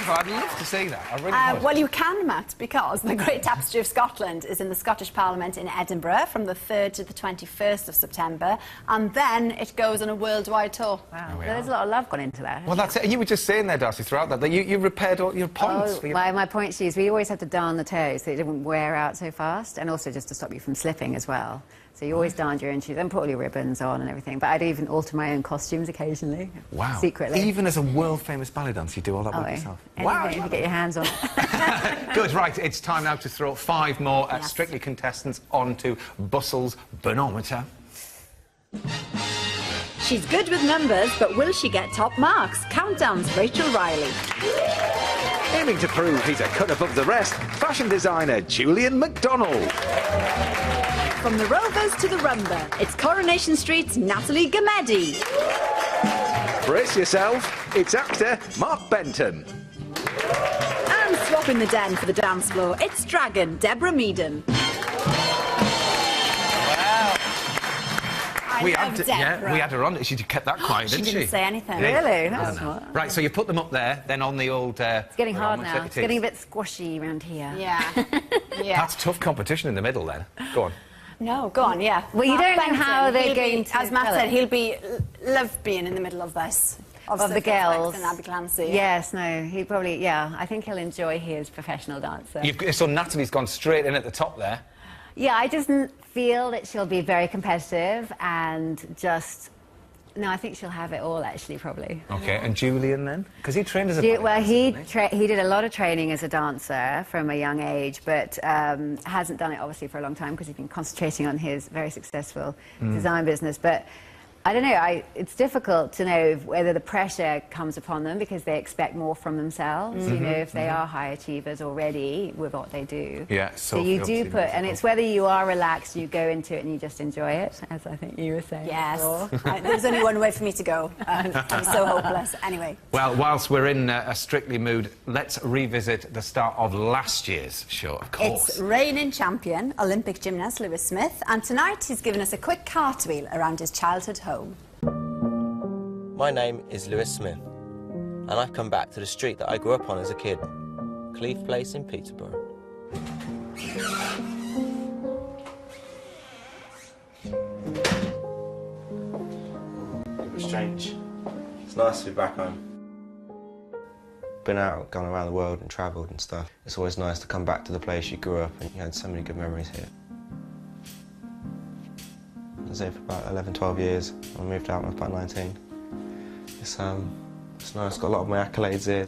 Wonderful. I'd love to see that. I really would. Well, you can, Matt, because the Great Tapestry of Scotland is in the Scottish Parliament in Edinburgh from the 3rd to the 21st of September, and then it goes on a worldwide tour. Wow, there's a lot of love gone into that. Well, that's it. You were just saying there, Darcey, throughout that you repaired all your points. Oh, my point shoes, we always have to darn the toes so it didn't wear out so fast, and also just to stop you from slipping as well. So you always darned your own shoes and put all your ribbons on and everything. But I'd even alter my own costumes occasionally. Wow. Secretly. Even as a world-famous ballet dancer, you do all that work yourself? Wow. You get your hands on it. Good, right. It's time now to throw 5 more Strictly contestants onto Bussell's Bonometer. She's good with numbers, but will she get top marks? Countdown's Rachel Riley. Aiming to prove he's a cut above the rest, fashion designer Julian McDonald. From the Rovers to the Rumba, it's Coronation Street's Natalie Gamedi. Brace yourself, it's actor Mark Benton. And swapping the den for the dance floor, it's Dragon Deborah Meaden. We had her on. She kept that quiet, didn't she? She didn't say anything. Really? That's smart. Right, so you put them up there, then on the old... it's getting hard now. It's getting a bit squashy around here. Yeah. That's tough competition in the middle, then. Go on. No, go on, yeah. Well, you don't know how they're going to... As Matt said, he'll love being in the middle of this. Of the girls. And Abby Clancy. Yes, no, he probably, yeah. I think he'll enjoy his professional dancer. So Natalie's gone straight in at the top there. Yeah, I just feel that she'll be very competitive and just... No, I think she'll have it all, actually, probably. OK, and Julian, then? Because he trained as a... Well, he did a lot of training as a dancer from a young age, but hasn't done it, obviously, for a long time because he's been concentrating on his very successful design business. But I don't know, it's difficult to know whether the pressure comes upon them because they expect more from themselves, you know, if they are high achievers already with what they do. Yeah, so you do put, and it's whether you are relaxed, you go into it and you just enjoy it, as I think you were saying. Yes. There's only one way for me to go. I'm so hopeless. Anyway. Well, whilst we're in a Strictly mood, let's revisit the start of last year's show, of course. It's reigning champion, Olympic gymnast Lewis Smith, and tonight he's given us a quick cartwheel around his childhood home. My name is Lewis Smith, and I've come back to the street that I grew up on as a kid, Cleeve Place in Peterborough. It was strange. It's nice to be back home. Been out, gone around the world and travelled and stuff. It's always nice to come back to the place you grew up and you had so many good memories here. I was here for about 11, 12 years. I moved out when I was about 19. It's nice, got a lot of my accolades here.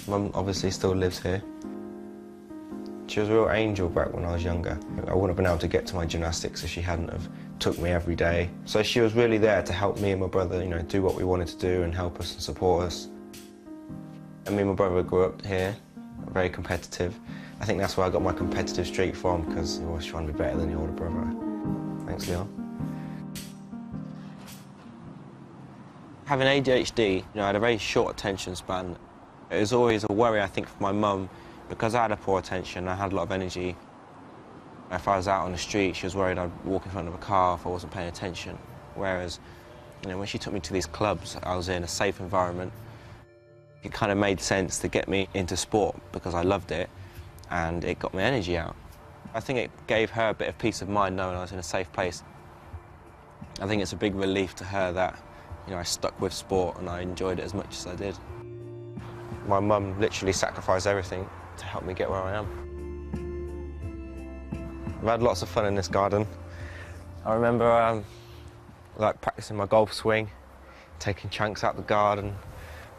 Mum obviously still lives here. She was a real angel back when I was younger. I wouldn't have been able to get to my gymnastics if she hadn't have took me every day. So she was really there to help me and my brother, you know, do what we wanted to do and help us and support us. And me and my brother grew up here, very competitive. I think that's where I got my competitive streak from, because you're always trying to be better than your older brother. Thanks, Leon. Having ADHD, you know, I had a very short attention span. It was always a worry, I think, for my mum, because I had a poor attention, I had a lot of energy. If I was out on the street, she was worried I'd walk in front of a car if I wasn't paying attention. Whereas, you know, when she took me to these clubs, I was in a safe environment. It kind of made sense to get me into sport because I loved it, and it got my energy out. I think it gave her a bit of peace of mind knowing I was in a safe place. I think it's a big relief to her that, you know, I stuck with sport and I enjoyed it as much as I did. My mum literally sacrificed everything to help me get where I am. I've had lots of fun in this garden. I remember like practicing my golf swing, taking chunks out the garden.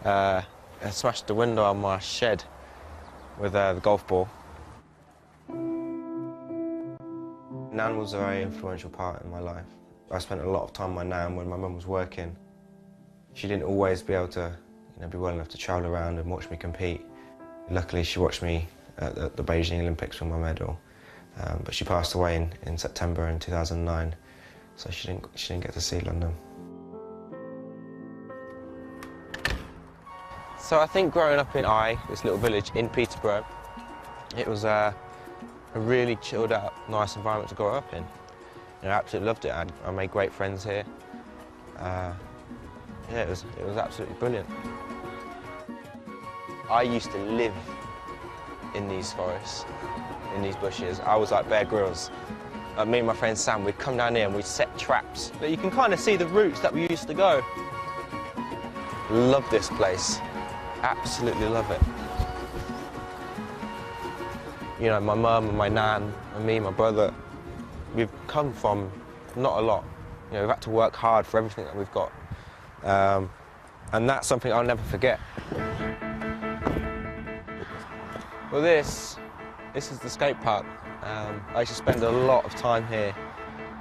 I smashed the window on my shed with the golf ball. Nan was a very influential part in my life. I spent a lot of time with my nan when my mum was working. She didn't always be able to, you know, be well enough to travel around and watch me compete. Luckily, she watched me at the Beijing Olympics win my medal, but she passed away in September in 2009, so she didn't get to see London. So I think growing up in this little village in Peterborough, it was a really chilled out, nice environment to grow up in. You know, I absolutely loved it. I made great friends here. Yeah, it was absolutely brilliant. I used to live in these forests, in these bushes. I was like Bear Grylls. Me and my friend Sam, we'd come down here and we'd set traps. But you can kind of see the routes that we used to go. Love this place. Absolutely love it. You know, my mum and my nan and me, my brother, we've come from not a lot. You know, we've had to work hard for everything that we've got. And that's something I'll never forget. Well, this is the skate park. I used to spend a lot of time here,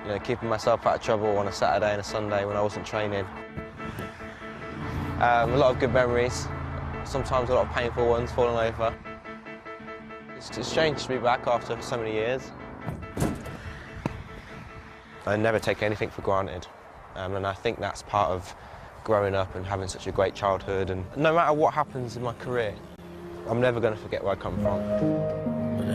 you know, keeping myself out of trouble on a Saturday and a Sunday when I wasn't training. A lot of good memories, sometimes a lot of painful ones, falling over. It's strange to be back after so many years. I never take anything for granted, and I think that's part of growing up and having such a great childhood. And no matter what happens in my career, I'm never going to forget where I come from.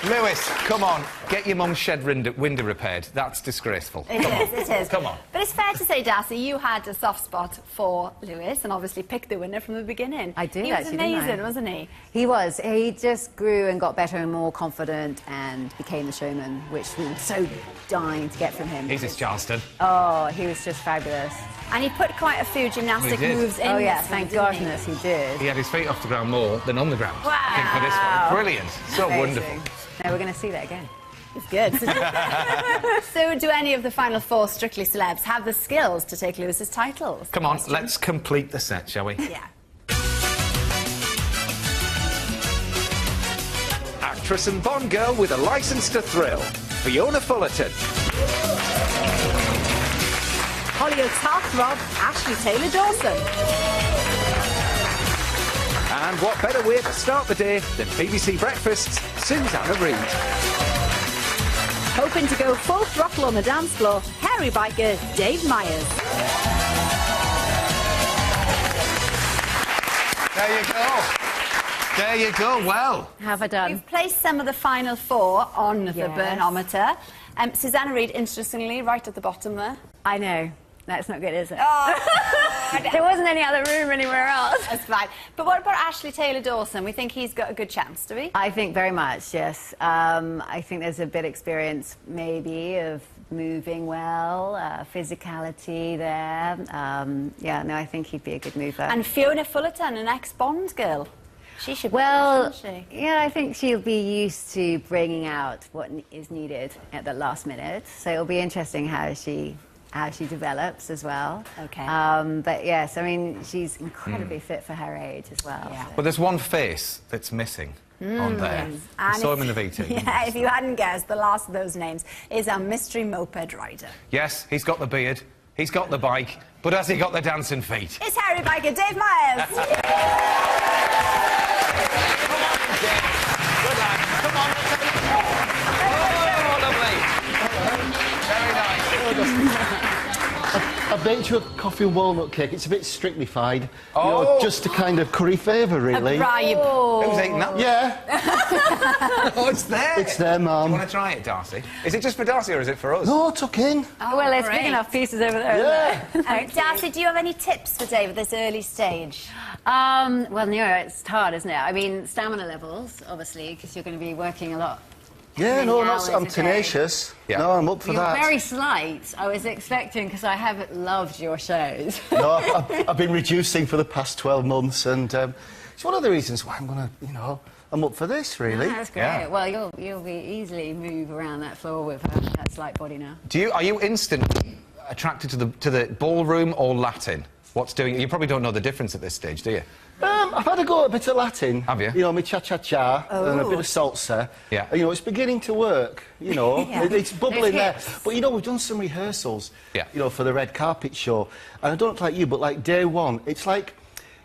Lewis, come on, get your mum's shed window repaired. That's disgraceful. It is. Come on. But it's fair to say, Darcey, you had a soft spot for Lewis and obviously picked the winner from the beginning. I did, he was actually, amazing, didn't I? wasn't he? He was. He just grew and got better and more confident and became the showman, which we were so dying to get from him. He's his Charleston. Oh, he was just fabulous. And he put quite a few gymnastic Well, he did. moves in. Oh, yeah, this thank one, didn't goodness he did. He had his feet off the ground more than on the ground. Wow. I think for this one. Brilliant. So Amazing. wonderful. No, we're going to see that again. It's good. So do any of the final four Strictly Celebs have the skills to take Lewis's titles? Come on, let's complete the set, shall we? Yeah. Actress and Bond girl with a licence to thrill, Fiona Fullerton. Hollywood's heartthrob, Ashley Taylor-Dawson. And what better way to start the day than BBC Breakfast's Susanna Reid. Hoping to go full throttle on the dance floor, hairy biker Dave Myers. There you go. There you go. Well. Have I done? We've placed some of the final four on the Yes. burnometer. Susanna Reid, interestingly, right at the bottom there. I know. That's not good, is it? Oh, There wasn't any other room anywhere else. that's fine. But what about Ashley Taylor-Dawson? We think he's got a good chance, do we? I think very much, yes. I think there's a bit of experience, maybe, of moving well, physicality there. Yeah, no, I think he'd be a good mover. And Fiona Fullerton, an ex-Bond girl. She should be, well, shouldn't she? yeah, I think she'll be used to bringing out what is needed at the last minute. So it'll be interesting how she develops as well. Okay. But yes, I mean, she's incredibly fit for her age as well. Yeah. so. But there's one face that's missing on there. I And saw if- him in the VT. Yeah, if you hadn't guessed, the last of those names is our mystery moped rider. Yes, he's got the beard, he's got the bike, but has he got the dancing feet? It's hairy biker Dave Myers. Good lad. Come on, let's have a Oh, lovely. Very nice. I baked you a coffee and walnut cake. It's a bit strictly-fied, you Oh. know, just to kind of curry favour, really. Right, Who's eating that? Yeah, Oh, it's there. it's there, You Mum. want to try it, Darcey? Is it just for Darcey or is it for us? No, tuck in. Well, there's great. big enough pieces over there. Yeah. Darcey, do you have any tips for Dave at this early stage? Well, no, it's hard, isn't it? I mean, stamina levels, obviously, because you're going to be working a lot. Yeah, Many no, hours I'm a day. tenacious. Yeah. No, I'm up for You're that. very slight. I was expecting, because I have loved your shows. No, I've been reducing for the past 12 months, and it's one of the reasons why I'm going to, you know, I'm up for this, really. That's great. Yeah. Well, you'll be easily move around that floor with that slight body now. Are you instantly attracted to the ballroom or Latin? What's doing? You probably don't know the difference at this stage, do you? I've had a go at a bit of Latin. Have you? You know, my cha-cha-cha and a bit of salsa. Yeah. And, you know, it's beginning to work, you know. Yeah. It's bubbling Those there. hips. But, you know, we've done some rehearsals, Yeah. you know, for the red carpet show. And I don't know like you, but, like, day one, it's like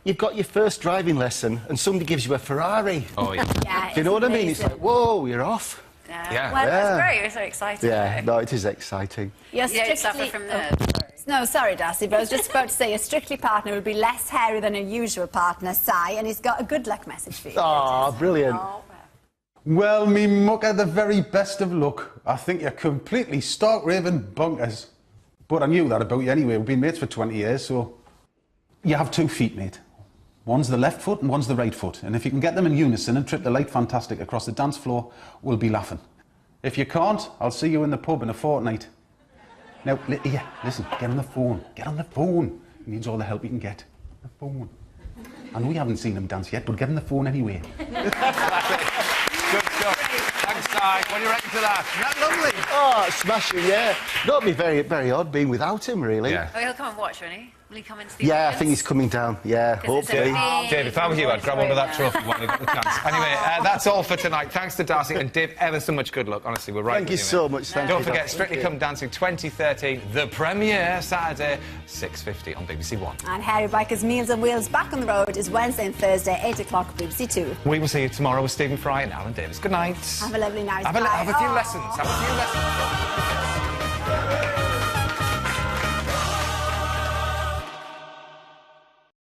you've got your first driving lesson and somebody gives you a Ferrari. Oh, yeah. Yeah, Do you know what I mean? It's amazing. like, whoa, you're off. Yeah. Well, Yeah. that's great. You're so excited. Yeah, no, it is exciting. You're You don't suffer strictly... from nerves. No, sorry, Darcy, but I was just about to say your Strictly partner will be less hairy than a usual partner, Si, and he's got a good luck message for you. Oh, brilliant. Oh, Well, me mucker, the very best of luck. I think you're completely stark raving bonkers. But I knew that about you anyway. We've been mates for 20 years, so... You have 2 feet, mate. One's the left foot and one's the right foot. And if you can get them in unison and trip the light fantastic across the dance floor, we'll be laughing. If you can't, I'll see you in the pub in a fortnight. Now, here, listen, get on the phone. Get on the phone. He needs all the help he can get. The phone. I know you haven't seen him dance yet, but get on the phone anyway. Good stuff. Thanks, Si. What do you reckon to that? Isn't that lovely? Oh, smashing, yeah. That'd be very, very odd being without him, really. Yeah. Oh, he'll come and watch, won't he? Will he come and see Yeah, I audience? think he's coming down. Yeah, hopefully. Dave, if I was you, I'd grab onto that trophy while you've got the chance. Anyway, that's all for tonight. Thanks to Darcy and Dave. Ever so much good luck. Honestly, we're right Thank you with so mate. much. Thank Don't you, forget, Darcy. Strictly Thank Come Dancing 2013, the premiere, Saturday, 6:50 on BBC One. And Harry Biker's Meals on Wheels back on the road is Wednesday and Thursday, 8 o'clock, BBC 2. We will see you tomorrow with Stephen Fry and Alan Davis. Good night. Have a lovely night. Have a Bye. few lessons. Have a few lessons.